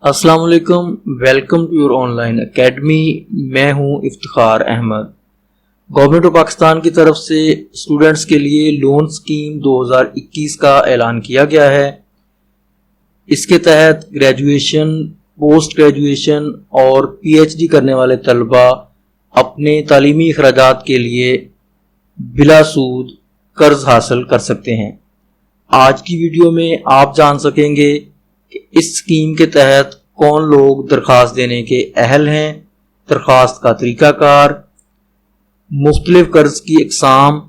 अस्सलाम वालेकुम, welcome to your online academy. मैं हूं इफ्तिखार अहमद। गवर्नमेंट ऑफ पाकिस्तान की तरफ से स्टूडेंट्स के लिए लोन स्कीम 2021 का ऐलान किया गया है। इसके तहत ग्रेजुएशन, पोस्ट ग्रेजुएशन और पीएचडी करने वाले तलबा अपने तालीमी अखराजात के लिए बिला सूद कर्ज हासिल कर सकते हैं। आज की वीडियो में आप जान सकेंगे कि इस स्कीम के तहत कौन लोग दरख्वास्त देने के अहल हैं, दरख्वास्त का तरीकाकार, मुख्तलिफ कर्ज की अक़साम,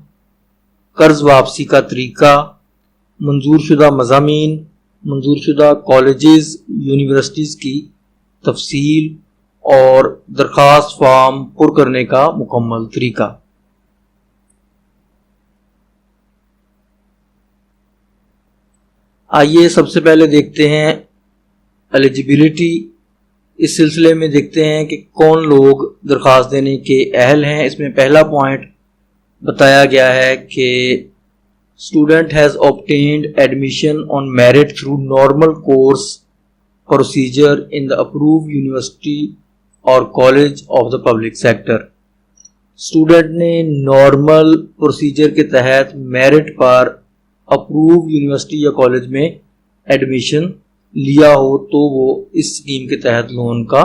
कर्ज वापसी का तरीका, मंजूर शुदा मज़ामीन, मंजूर शुदा कॉलेजेस यूनिवर्सिटीज़ की तफसील और दरख्वास्त फॉर्म पुर करने का मुकम्मल तरीका। आइए सबसे पहले देखते हैं एलिजिबिलिटी। इस सिलसिले में देखते हैं कि कौन लोग दरख्वास्त देने के अहल हैं। इसमें पहला पॉइंट बताया गया है कि student has obtained admission on merit through normal course procedure in the approved university और college of the public sector. Student ने नॉर्मल प्रोसीजर के तहत मेरिट पर अप्रूव यूनिवर्सिटी या कॉलेज में एडमिशन लिया हो तो वो इस स्कीम के तहत लोन का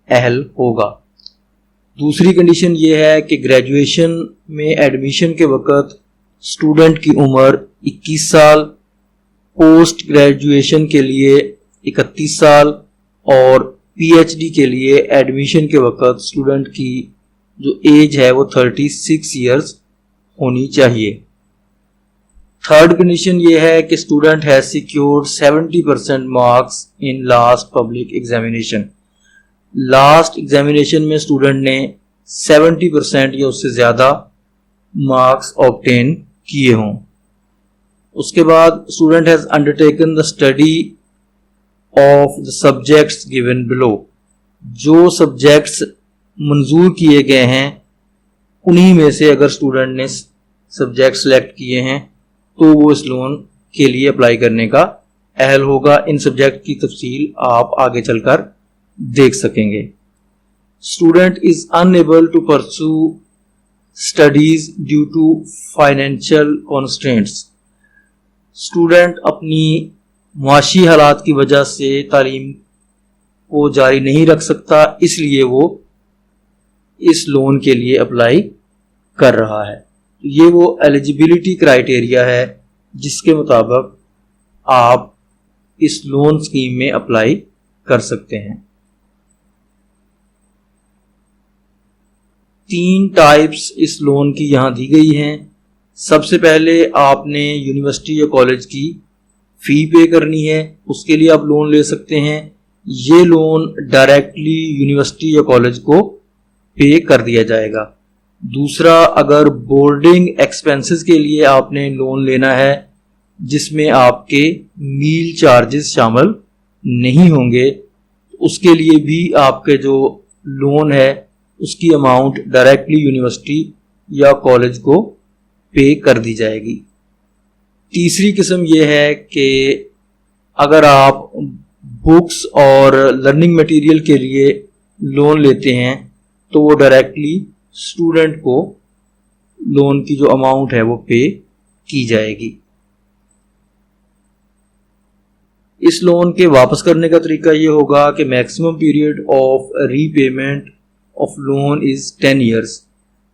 अहल होगा। दूसरी कंडीशन ये है कि ग्रेजुएशन में एडमिशन के वक़्त स्टूडेंट की उम्र 21 साल, पोस्ट ग्रेजुएशन के लिए 31 साल और पीएचडी के लिए एडमिशन के वक़्त स्टूडेंट की जो एज है वो 36 ईयर्स होनी चाहिए। थर्ड कंडीशन ये है कि student has secured 70% marks in last public examination. Last examination में स्टूडेंट ने 70% या उससे ज़्यादा मार्क्स ऑब्टेन किए हों। उसके बाद student has undertaken the study of the subjects given below. जो सब्जेक्ट्स मंजूर किए गए हैं उन्हीं में से अगर स्टूडेंट ने सब्जेक्ट सेलेक्ट किए हैं तो वो इस लोन के लिए अप्लाई करने का अहल होगा। इन सब्जेक्ट की तफसील आप आगे चलकर देख सकेंगे। Student is unable to pursue studies due to financial constraints. Student अपनी मुआशी हालात की वजह से तालीम को जारी नहीं रख सकता, इसलिए वो इस लोन के लिए अप्लाई कर रहा है। ये वो एलिजिबिलिटी क्राइटेरिया है जिसके मुताबिक आप इस लोन स्कीम में अप्लाई कर सकते हैं। 3 टाइप्स इस लोन की यहाँ दी गई हैं। सबसे पहले आपने यूनिवर्सिटी या कॉलेज की फ़ी पे करनी है, उसके लिए आप लोन ले सकते हैं। ये लोन डायरेक्टली यूनिवर्सिटी या कॉलेज को पे कर दिया जाएगा। दूसरा, अगर बोर्डिंग एक्सपेंसेस के लिए आपने लोन लेना है जिसमें आपके मील चार्जेस शामिल नहीं होंगे, उसके लिए भी आपके जो लोन है उसकी अमाउंट डायरेक्टली यूनिवर्सिटी या कॉलेज को पे कर दी जाएगी। तीसरी किस्म ये है कि अगर आप बुक्स और लर्निंग मटेरियल के लिए लोन लेते हैं तो वो डायरेक्टली स्टूडेंट को लोन की जो अमाउंट है वो पे की जाएगी। इस लोन के वापस करने का तरीका ये होगा कि maximum period of repayment of loan is 10 years.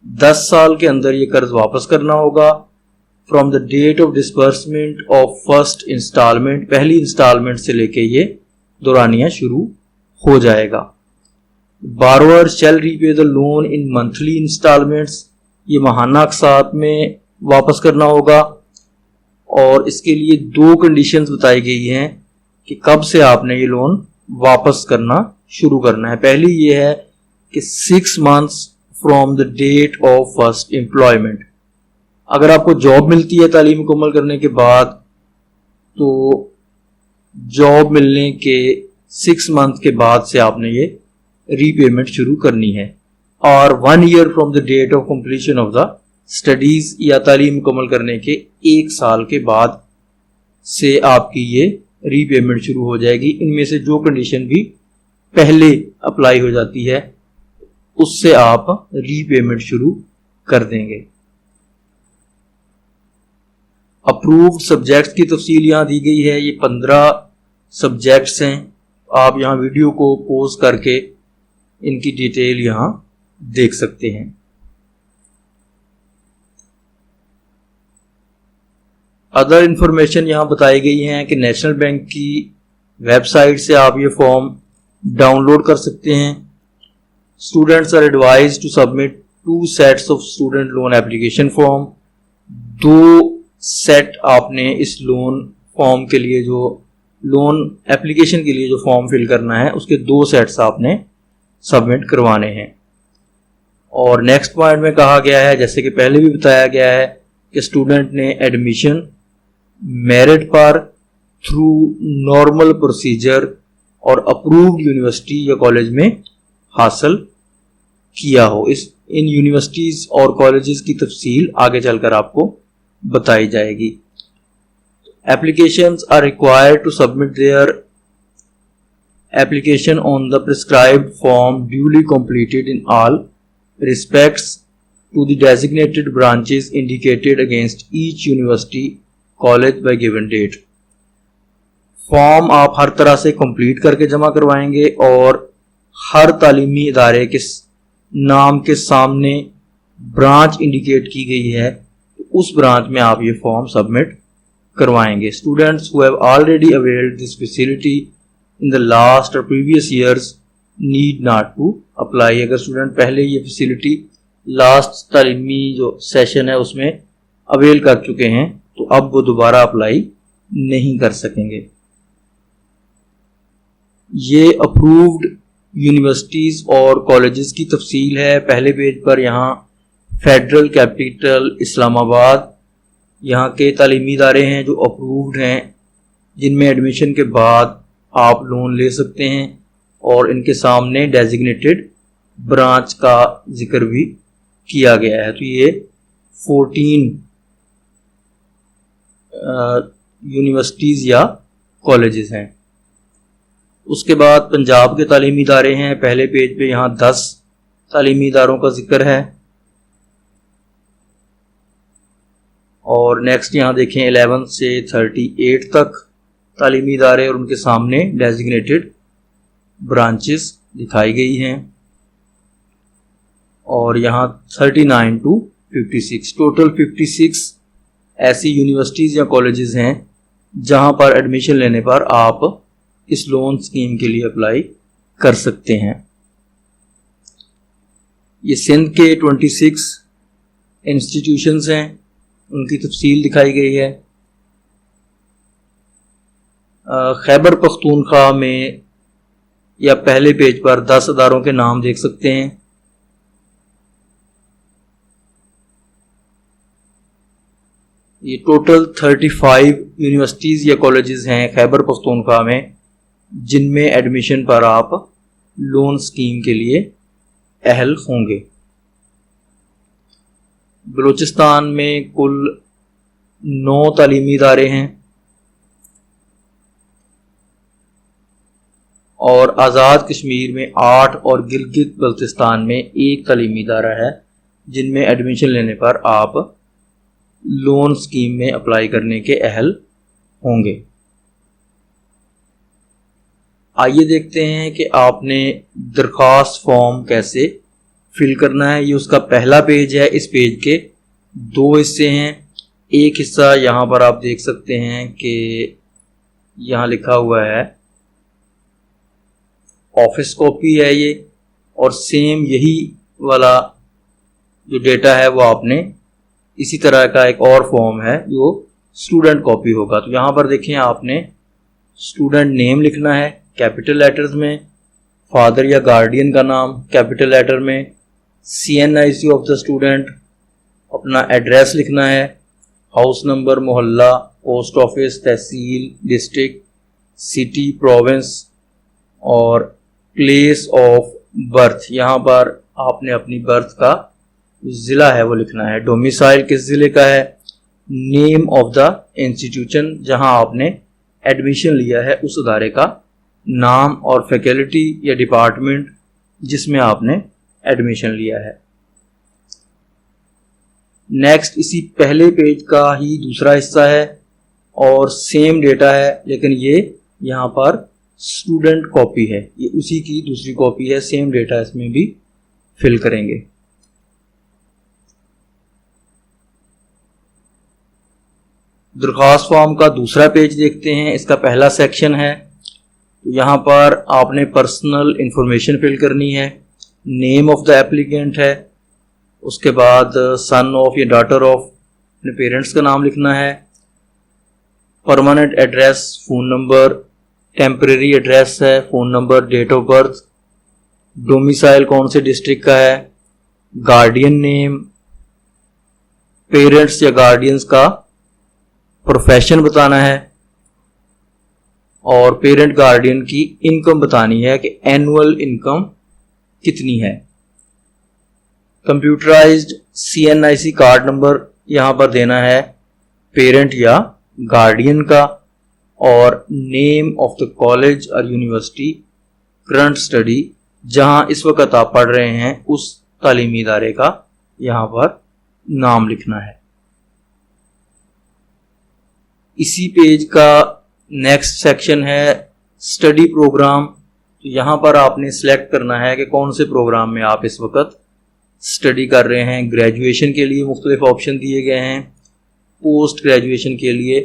10 साल के अंदर ये कर्ज वापस करना होगा। From the date of disbursement of first instalment, पहली इंस्टॉलमेंट से लेके ये दौरानिया शुरू हो जाएगा। Borrower shall repay the loan in monthly instalments, ये माहाना अक़सात में वापस करना होगा। और इसके लिए 2 कंडीशंस बताई गई हैं कि कब से आपने ये लोन वापस करना शुरू करना है। पहली ये है कि 6 months from the date of first employment. अगर आपको जॉब मिलती है तालीम मुकम्मल करने के बाद तो जॉब मिलने के 6 मंथ के बाद से आपने ये रीपेमेंट शुरू करनी है। और 1 year from the date of completion of the studies, या तालीम मुकम्मल करने के 1 साल के बाद से आपकी ये रीपेमेंट शुरू हो जाएगी। इनमें से जो कंडीशन भी पहले अप्लाई हो जाती है उससे आप रीपेमेंट शुरू कर देंगे। अप्रूव्ड सब्जेक्ट्स की तफसील यहाँ दी गई है। ये 15 सब्जेक्ट्स हैं। आप यहाँ वीडियो को पॉज करके इनकी डिटेल यहाँ देख सकते हैं। अदर इंफॉर्मेशन यहाँ बताई गई हैं कि नेशनल बैंक की वेबसाइट से आप ये फॉर्म डाउनलोड कर सकते हैं। Students are advised to submit 2 sets of student loan application form. 2 set आपने इस लोन फॉर्म के लिए, जो लोन एप्लीकेशन के लिए जो फॉर्म फिल करना है, उसके 2 सेट्स आपने सबमिट करवाने हैं। और नेक्स्ट पॉइंट में कहा गया है, जैसे कि पहले भी बताया गया है, कि स्टूडेंट ने एडमिशन मेरिट पर थ्रू नॉर्मल प्रोसीजर और अप्रूव्ड यूनिवर्सिटी या कॉलेज में हासिल किया हो। इन यूनिवर्सिटीज़ और कॉलेजेस की तफसील आगे चलकर आपको बताई जाएगी। Applications are required to submit their application on the prescribed form duly completed in all respects to the designated branches indicated against each university college by given date। Form आप हर तरह से कंप्लीट करके जमा करवाएंगे और हर तालीमी इदारे के नाम के सामने ब्रांच इंडिकेट की गई है, उस ब्रांच में आप ये फॉर्म सबमिट करवाएंगे। Students who have already availed this facility in the last और previous years need not to apply. अगर स्टूडेंट पहले ये फैसिलिटी लास्ट तालीमी जो सेशन है उसमें अवेल कर चुके हैं तो अब वो दोबारा अप्लाई नहीं कर सकेंगे। ये अप्रूव्ड यूनिवर्सिटीज़ और कॉलेजेस की तफसील है। पहले पेज पर यहाँ फेडरल कैपिटल इस्लामाबाद यहाँ के तालीमी इदारे हैं जो अप्रूव्ड हैं, जिनमें एडमिशन के बाद आप लोन ले सकते हैं, और इनके सामने डेजिग्नेटेड ब्रांच का जिक्र भी किया गया है। तो ये 14 यूनिवर्सिटीज़ या कॉलेजेस हैं। उसके बाद पंजाब के तालीमी इदारे हैं। पहले पेज पे यहाँ 10 तालीमी इदारों का जिक्र है। और नेक्स्ट यहाँ देखें 11 से 38 तक तालीमी इदारे और उनके सामने डेजिग्नेटेड ब्रांचेस दिखाई गई हैं। और यहाँ 39 to 56 टोटल 56 ऐसी यूनिवर्सिटीज़ या कॉलेजेस हैं जहाँ पर एडमिशन लेने पर आप इस लोन स्कीम के लिए अप्लाई कर सकते हैं। ये सिंध के 26 इंस्टीट्यूशंस हैं, उनकी तफसील दिखाई गई है। खैबर पख्तूनख्वा में या पहले पेज पर 10 अदारों के नाम देख सकते हैं। ये टोटल 35 यूनिवर्सिटीज़ या कॉलेजेस हैं खैबर पख्तूनख्वा में, जिनमें एडमिशन पर आप लोन स्कीम के लिए अहल होंगे। बलूचिस्तान में कुल 9 तालीमी इदारे हैं और आज़ाद कश्मीर में 8 और गिलगित बल्तिस्तान में 1 तालीमी इदारा है, जिनमें एडमिशन लेने पर आप लोन स्कीम में अप्लाई करने के अहल होंगे। आइए देखते हैं कि आपने दरख्वास्त फॉर्म कैसे फिल करना है। ये उसका पहला पेज है। इस पेज के 2 हिस्से हैं। एक हिस्सा यहाँ पर आप देख सकते हैं कि यहाँ लिखा हुआ है ऑफिस कॉपी है ये, और सेम यही वाला जो डेटा है वो आपने इसी तरह का एक और फॉर्म है जो स्टूडेंट कॉपी होगा। तो यहाँ पर देखें, आपने स्टूडेंट नेम लिखना है कैपिटल लेटर्स में, फादर या गार्डियन का नाम कैपिटल लेटर में, CNIC ऑफ द स्टूडेंट, अपना एड्रेस लिखना है, हाउस नंबर, मोहल्ला, पोस्ट ऑफिस, तहसील, डिस्ट्रिक्ट, सिटी, प्रोविंस और प्लेस ऑफ बर्थ। यहाँ पर आपने अपनी बर्थ का ज़िला है वो लिखना है। डोमिसाइल किस ज़िले का है, नेम ऑफ द इंस्टीट्यूशन जहाँ आपने एडमिशन लिया है उस अदारे का नाम और फैकल्टी या डिपार्टमेंट जिसमें आपने एडमिशन लिया है। नेक्स्ट इसी पहले पेज का ही दूसरा हिस्सा है और सेम डेटा है, लेकिन ये यहाँ पर स्टूडेंट कॉपी है, ये उसी की दूसरी कॉपी है, सेम डेटा इसमें भी फिल करेंगे। दरख्वास्त फॉर्म का दूसरा पेज देखते हैं, इसका पहला सेक्शन है। तो यहाँ पर आपने पर्सनल इंफॉर्मेशन फिल करनी है, नेम ऑफ द एप्लीकेंट है, उसके बाद सन ऑफ या डॉटर ऑफ अपने पेरेंट्स का नाम लिखना है, permanent address, phone number, temporary address है, phone number, date of birth, domicile कौन से डिस्ट्रिक्ट का है, गार्डियन नेम, पेरेंट्स या गार्डियंस का प्रोफेशन बताना है और पेरेंट गार्डियन की इनकम बतानी है कि एनुअल इनकम कितनी है। कंप्यूटराइज्ड CNIC कार्ड नंबर यहाँ पर देना है पेरेंट या गार्डियन का और नेम ऑफ द कॉलेज और यूनिवर्सिटी करंट स्टडी जहाँ इस वक्त आप पढ़ रहे हैं उस तालीमी इदारे का यहाँ पर नाम लिखना है। इसी पेज का नेक्स्ट सेक्शन है स्टडी प्रोग्राम। तो यहाँ पर आपने सिलेक्ट करना है कि कौन से प्रोग्राम में आप इस वक्त स्टडी कर रहे हैं। ग्रेजुएशन के लिए मुख्तलिफ ऑप्शन दिए गए हैं, पोस्ट ग्रेजुएशन के लिए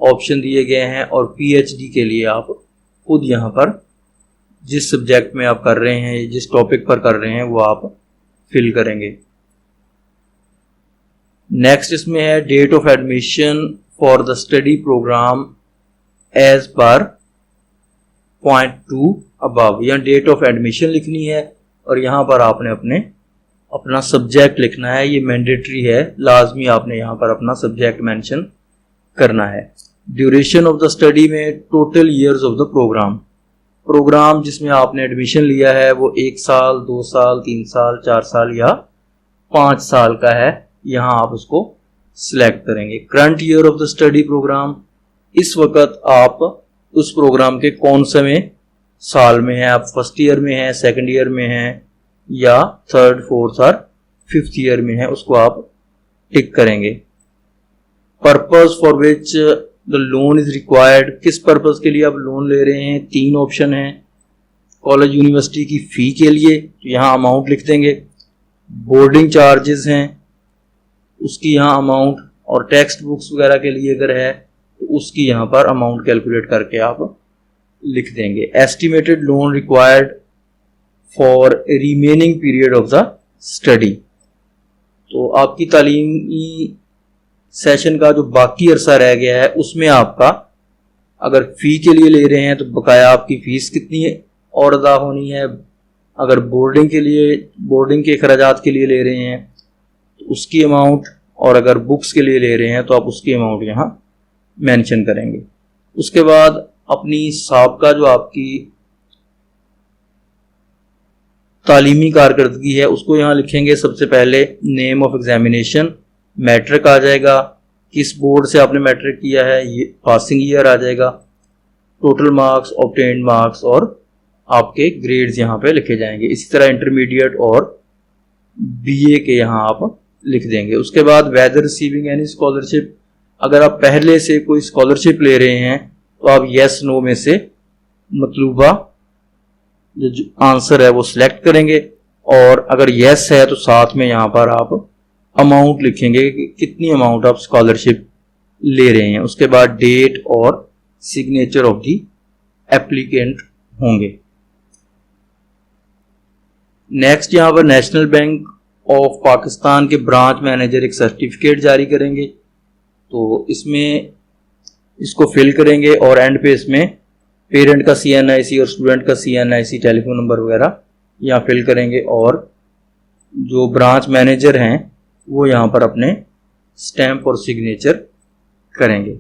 ऑप्शन दिए गए हैं और PhD के लिए आप खुद यहाँ पर जिस सब्जेक्ट में आप कर रहे हैं, जिस टॉपिक पर कर रहे हैं वो आप फिल करेंगे। नेक्स्ट इसमें है date of admission for the study programme as per point 2 above, यहाँ डेट ऑफ एडमिशन लिखनी है और यहाँ पर आपने अपना सब्जेक्ट लिखना है। ये मैंडेटरी है, लाजमी आपने यहाँ पर अपना सब्जेक्ट मेंशन करना है। ड्यूरेशन ऑफ द स्टडी में total years of the programme जिसमें आपने एडमिशन लिया है वो 1 साल, 2 साल, 3 साल, 4 साल या 5 साल का है, यहाँ आप उसको सिलेक्ट करेंगे। Current year of the study programme, इस वक्त आप उस प्रोग्राम के कौन से में साल में हैं, आप फर्स्ट ईयर में हैं, सेकंड ईयर में हैं या थर्ड, फोर्थ और फिफ्थ ईयर में हैं, उसको आप टिक करेंगे। Purpose for which the loan is required, किस पर्पस के लिए आप लोन ले रहे हैं, 3 ऑप्शन हैं। कॉलेज यूनिवर्सिटी की फ़ी के लिए, तो यहाँ अमाउंट लिख देंगे। बोर्डिंग चार्जेस हैं उसकी यहाँ अमाउंट, और टेक्स्ट बुक्स वगैरह के लिए अगर है तो उसकी यहाँ पर अमाउंट कैलकुलेट करके आप लिख देंगे। Estimated loan required for remaining period of the study, तो आपकी तालीमी सेशन का जो बाकी अरसा रह गया है उसमें आपका अगर फ़ी के लिए ले रहे हैं तो बकाया आपकी फ़ीस कितनी है और अदा होनी है। अगर बोर्डिंग के अखराजात के लिए ले रहे हैं तो उसकी अमाउंट, और अगर बुक्स के लिए ले रहे हैं तो आप उसकी अमाउंट यहाँ मेंशन करेंगे। उसके बाद अपनी साबका जो आपकी तालीमी कारकर्दगी है उसको यहाँ लिखेंगे। सबसे पहले नेम ऑफ एग्जामिनेशन, मैट्रिक आ जाएगा, किस बोर्ड से आपने मैट्रिक किया है, ये पासिंग ईयर आ जाएगा, टोटल मार्क्स, ऑब्टेन्ड मार्क्स और आपके ग्रेड्स यहाँ पे लिखे जाएंगे। इसी तरह इंटरमीडिएट और BA के यहाँ आप लिख देंगे। उसके बाद वेदर रिसीविंग एनी स्कॉलरशिप, अगर आप पहले से कोई स्कॉलरशिप ले रहे हैं तो आप येस नो में से मतलूबा जो आंसर है वो सिलेक्ट करेंगे, और अगर येस है तो साथ में यहाँ पर आप अमाउंट लिखेंगे कि कितनी अमाउंट आप स्कॉलरशिप ले रहे हैं। उसके बाद डेट और सिग्नेचर ऑफ दी एप्लीकेंट होंगे। नेक्स्ट यहाँ पर नेशनल बैंक ऑफ पाकिस्तान के ब्रांच मैनेजर एक सर्टिफिकेट जारी करेंगे, तो इसमें इसको फिल करेंगे और एंड पे इसमें पेरेंट का CNIC और स्टूडेंट का CNIC टेलीफोन नंबर वगैरह यहाँ फिल करेंगे, और जो ब्रांच मैनेजर हैं वो यहाँ पर अपने स्टैम्प और सिग्नेचर करेंगे।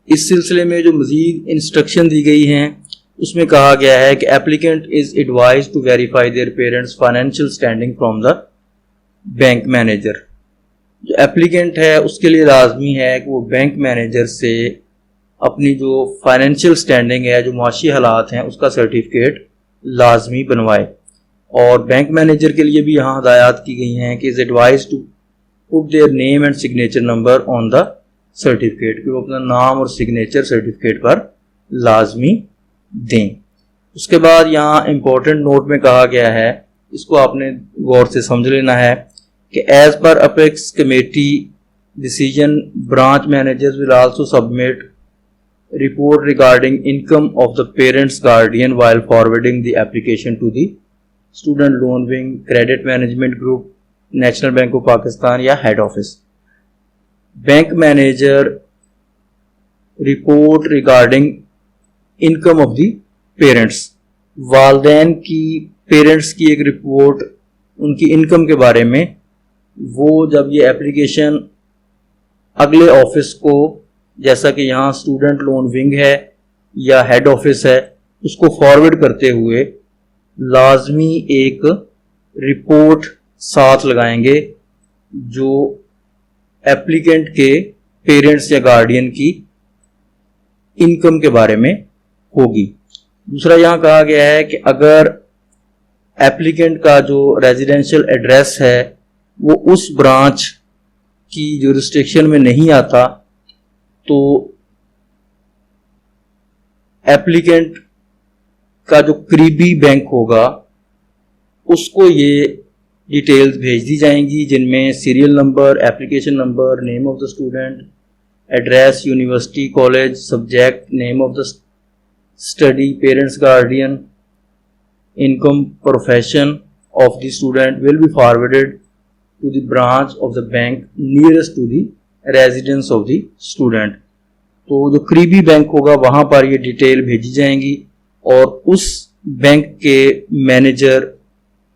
इस सिलसिले में जो मज़ीद इंस्ट्रक्शन दी गई हैं उसमें कहा गया है कि applicant is advise to verify their parents financial standing from the bank manager. जो एप्लीकेंट है उसके लिए लाजमी है कि वो बैंक मैनेजर से अपनी जो फाइनेंशियल स्टैंडिंग है, जो मुआशी हालात हैं, उसका सर्टिफिकेट लाजमी बनवाए। और बैंक मैनेजर के लिए भी यहाँ हदायत की गई हैं कि is advise to put their name and signature number on the certificate, कि वो अपना नाम और सिग्नेचर सर्टिफिकेट पर लाजमी दें। उसके बाद यहाँ इम्पोर्टेंट नोट में कहा गया है, इसको आपने गौर से समझ लेना है कि as per apex committee decision branch managers will also submit report regarding income of the parent's guardian while forwarding the application to the student loan wing, credit management group, National Bank of Pakistan या head office। Bank manager report regarding income of the parents, वालदैन की parents की एक report उनकी income के बारे में, वो जब ये एप्लीकेशन अगले ऑफिस को, जैसा कि यहाँ स्टूडेंट लोन विंग है या हेड ऑफिस है, उसको फॉरवर्ड करते हुए लाजमी एक रिपोर्ट साथ लगाएंगे जो एप्लीकेंट के पेरेंट्स या गार्डियन की इनकम के बारे में होगी। दूसरा यहाँ कहा गया है कि अगर एप्लीकेंट का जो रेजिडेंशियल एड्रेस है वो उस ब्रांच की जुरिस्डिक्शन में नहीं आता, तो एप्लीकेंट का जो करीबी बैंक होगा उसको ये डिटेल्स भेज दी जाएंगी, जिनमें serial number, application number, name of the student, address, university, college, subject, name of the study, parents guardian, income, profession of the student will be forwarded to the branch of the bank nearest to the residence of the student. तो जो करीबी bank होगा वहां पर ये detail भेजी जाएंगी और उस बैंक के मैनेजर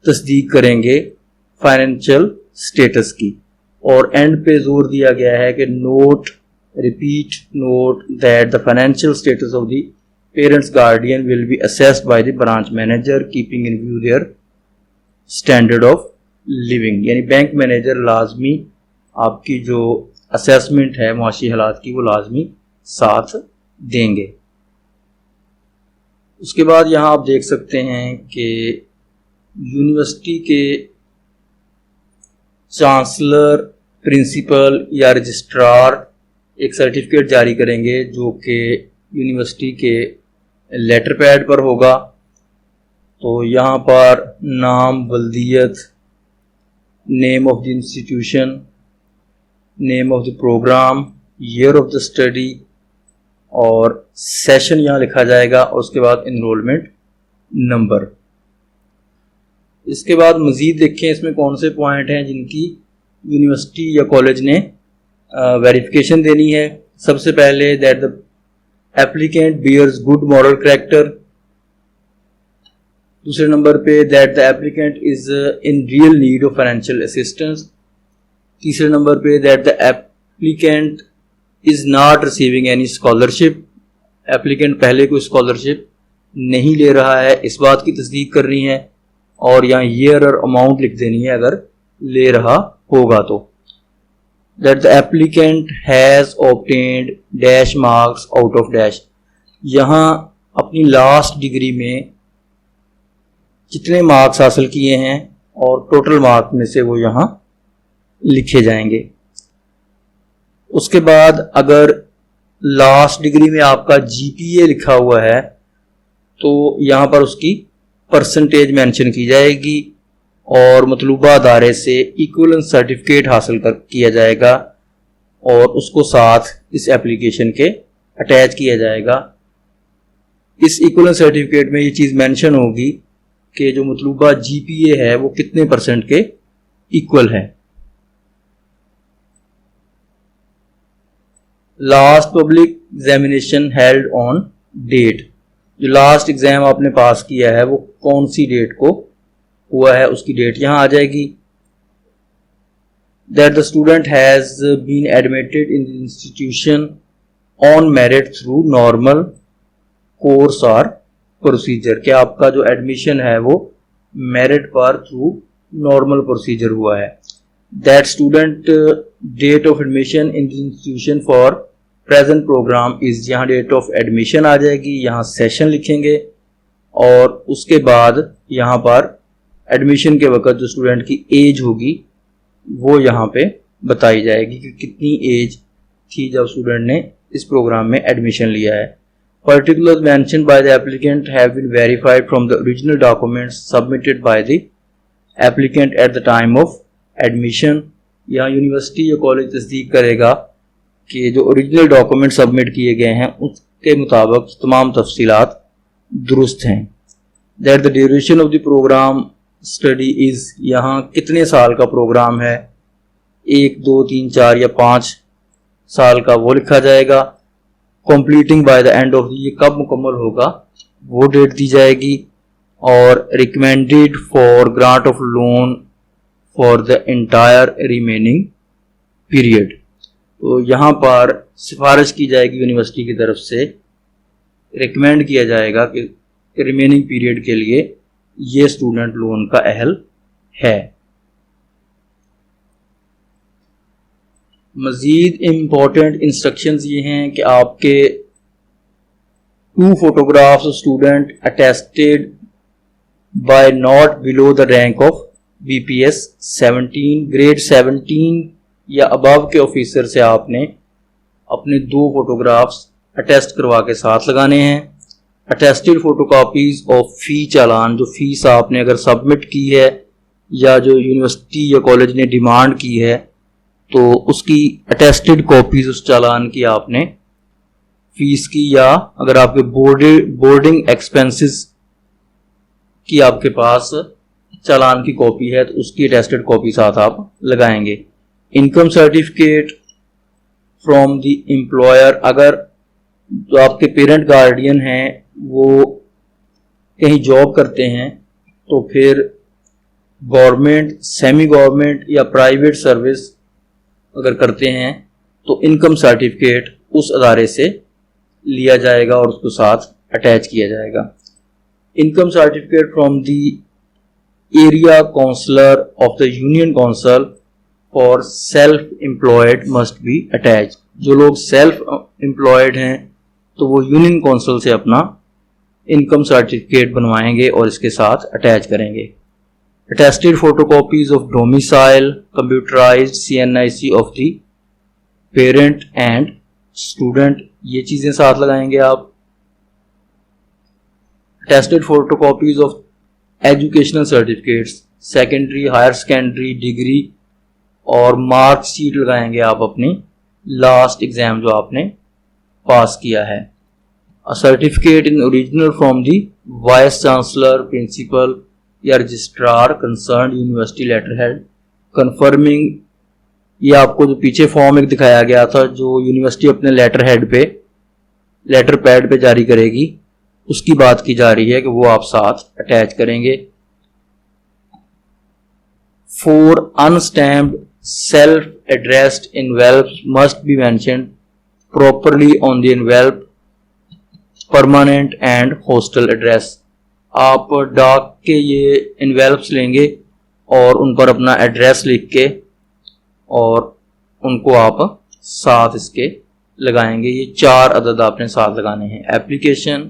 तस्दीक करेंगे फाइनेंशियल स्टेटस की। और एंड पे जोर दिया गया है कि repeat note that the financial status of the parents guardian will be assessed by the branch manager keeping in view their standard of living. यानी बैंक मैनेजर लाजमी आपकी जो असेसमेंट है मुआशी हालात की वो लाजमी साथ देंगे। उसके बाद यहाँ आप देख सकते हैं कि यूनिवर्सिटी के चांसलर, प्रिंसिपल या रजिस्ट्रार एक सर्टिफिकेट जारी करेंगे जो कि यूनिवर्सिटी के लेटर पैड पर होगा। तो यहाँ पर नाम, बल्दियत, name of the institution, name of the program, year of the study और सेशन यहाँ लिखा जाएगा और उसके बाद इनरोलमेंट नंबर। इसके बाद मज़ीद देखें इसमें कौन से पॉइंट हैं जिनकी यूनिवर्सिटी या कॉलेज ने वेरिफिकेशन देनी है। सबसे पहले that the applicant bears good moral character. दूसरे नंबर पे that the applicant is in real need of financial assistance. तीसरे नंबर पे that the applicant is not receiving any scholarship. Applicant पहले कोई स्कॉलरशिप नहीं ले रहा है, इस बात की तस्दीक करनी है और यहाँ ईयर और अमाउंट लिख देनी है अगर ले रहा होगा तो। That the applicant has obtained dash marks out of dash. यहाँ अपनी लास्ट डिग्री में कितने मार्क्स हासिल किए हैं और टोटल मार्क्स में से वो यहाँ लिखे जाएंगे। उसके बाद अगर लास्ट डिग्री में आपका जीपीए लिखा हुआ है तो यहाँ पर उसकी परसेंटेज मेंशन की जाएगी और मतलूबा अदारे से इक्विवेलेंस सर्टिफिकेट हासिल किया जाएगा और उसको साथ इस एप्लीकेशन के अटैच किया जाएगा। इस इक्विवेलेंस सर्टिफिकेट में ये चीज़ मेंशन होगी कि जो मतलूबा जीपीए है वो कितने परसेंट के इक्वल है। Last public examination held on date. जो लास्ट एग्जाम आपने पास किया है वो कौन सी डेट को हुआ है उसकी डेट यहाँ आ जाएगी। That the student has been admitted in the institution on merit through normal course और प्रोसीजर। क्या आपका जो एडमिशन है वो मेरिट पर थ्रू नॉर्मल प्रोसीजर हुआ है। That student date of admission in the institution for present programme is, यहाँ डेट ऑफ एडमिशन आ जाएगी, यहाँ सेशन लिखेंगे और उसके बाद यहाँ पर एडमिशन के वक्त जो स्टूडेंट की एज होगी वो यहाँ पे बताई जाएगी कि कितनी एज थी जब स्टूडेंट ने इस प्रोग्राम में एडमिशन लिया है। Particulars mentioned by the applicant have been verified from the original documents submitted by the applicant at the time of admission। यहाँ यूनिवर्सिटी या कॉलेज तस्दीक करेगा कि जो ओरिजिनल डॉक्यूमेंट सबमिट किए गए हैं उसके मुताबिक तमाम तफसीलात दुरुस्त हैं। That the duration of the programme study is, यहाँ कितने साल का प्रोग्राम है, 1, 2, 3, 4 या 5 साल का, वो लिखा जाएगा। Completing by the end of, ये कब मुकम्मल होगा वो डेट दी जाएगी। और recommended for grant of loan for the entire remaining period, तो यहाँ पर सिफारिश की जाएगी यूनिवर्सिटी की तरफ से, रिकमेंड किया जाएगा कि रिमेनिंग पीरियड के लिए ये स्टूडेंट लोन का अहल है। मज़ीद इम्पॉर्टेंट इंस्ट्रक्शंस ये हैं कि आपके 2 photographs of student attested bye not below the rank of BPS 17, grade 17 या अबव के ऑफिसर से आपने अपने 2 फोटोग्राफ्स अटेस्ट करवा के साथ लगाने हैं। अटेस्टेड फोटोकॉपीज ऑफ फ़ी चालान, जो फीस आपने अगर सबमिट की है या जो यूनिवर्सिटी या कॉलेज ने डिमांड की है तो उसकी अटेस्टेड कॉपीज उस चालान की आपने फीस की, या अगर आपके बोर्डिंग एक्सपेंसेस की आपके पास चालान की कॉपी है तो उसकी अटेस्टेड कॉपी साथ आप लगाएंगे। Income certificate from the employer, अगर जो आपके पेरेंट गार्डियन हैं वो कहीं जॉब करते हैं तो फिर गवर्नमेंट, सेमी गवर्नमेंट या प्राइवेट सर्विस अगर करते हैं तो इनकम सर्टिफिकेट उस अदारे से लिया जाएगा और उसको साथ अटैच किया जाएगा। Income certificate from the area councillor of the union council for self employed must be attach, जो लोग सेल्फ एम्प्लॉयड हैं तो वो यूनियन काउंसिल से अपना इनकम सर्टिफिकेट बनवाएंगे और इसके साथ अटैच करेंगे। Attested photocopies of domicile, computerized CNIC of the parent and student, ये चीज़ें साथ लगाएंगे आप। Attested photocopies of educational certificates, secondary, higher secondary, degree और मार्क शीट लगाएंगे आप अपनी लास्ट एग्जाम जो आपने पास किया है। A certificate in original from the vice chancellor, principal या registrar concern university letterhead confirming, ये आपको जो पीछे फॉर्म एक दिखाया गया था जो यूनिवर्सिटी अपने लेटर हेड पे, लेटर पैड पे जारी करेगी, उसकी बात की जा रही है कि वो आप साथ अटैच करेंगे। 4 unstamped self addressed envelopes must be mentioned properly on the envelope permanent and hostel address, आप डाक के ये इन्वेल्प्स लेंगे और उन पर अपना एड्रेस लिख के और उनको आप साथ इसके लगाएंगे। ये 4 अदद आपने साथ लगाने हैं। Application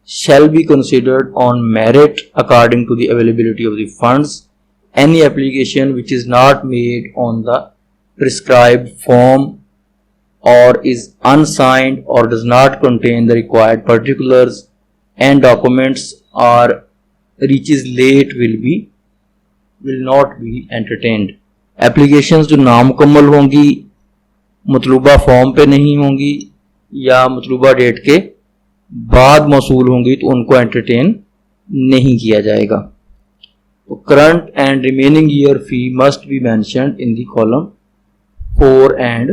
shall be considered on merit according to the availability of the funds, any application which is not made on the prescribed form और इज अनसाइंड और does not contain the required particulars and documents or reaches late will not be entertained। Applications जो नामुकम्मल होंगी, मतलूबा form पे नहीं होंगी या मतलूबा date के बाद मौसूल होंगी तो उनको एंटरटेन नहीं किया जाएगा। तो current and remaining year fee must be mentioned in the column 4 and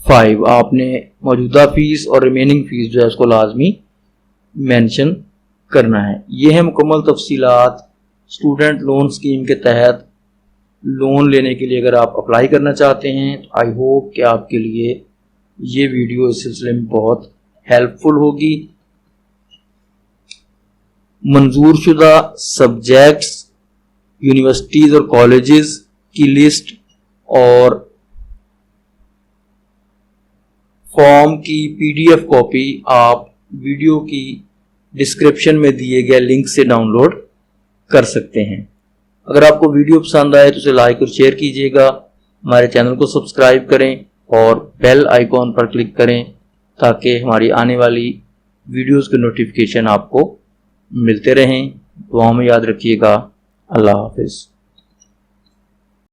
5, आपने मौजूदा फीस और रिमेनिंग फीस जो है उसको लाजमी मेंशन करना है। ये है मुकम्मल तफसीलात स्टूडेंट लोन स्कीम के तहत लोन लेने के लिए। अगर आप अप्लाई करना चाहते हैं तो आई होप कि आपके लिए ये वीडियो इस सिलसिले में बहुत हेल्पफुल होगी। मंजूर शुदा सब्जेक्ट्स, यूनिवर्सिटीज़ और कॉलेजेस की लिस्ट और फॉर्म की PDF कॉपी आप वीडियो की डिस्क्रिप्शन में दिए गए लिंक से डाउनलोड कर सकते हैं। अगर आपको वीडियो पसंद आए तो उसे लाइक और शेयर कीजिएगा, हमारे चैनल को सब्सक्राइब करें और बेल आइकॉन पर क्लिक करें ताकि हमारी आने वाली वीडियोस के नोटिफिकेशन आपको मिलते रहें। दुआ में याद रखिएगा। अल्लाह हाफिज़।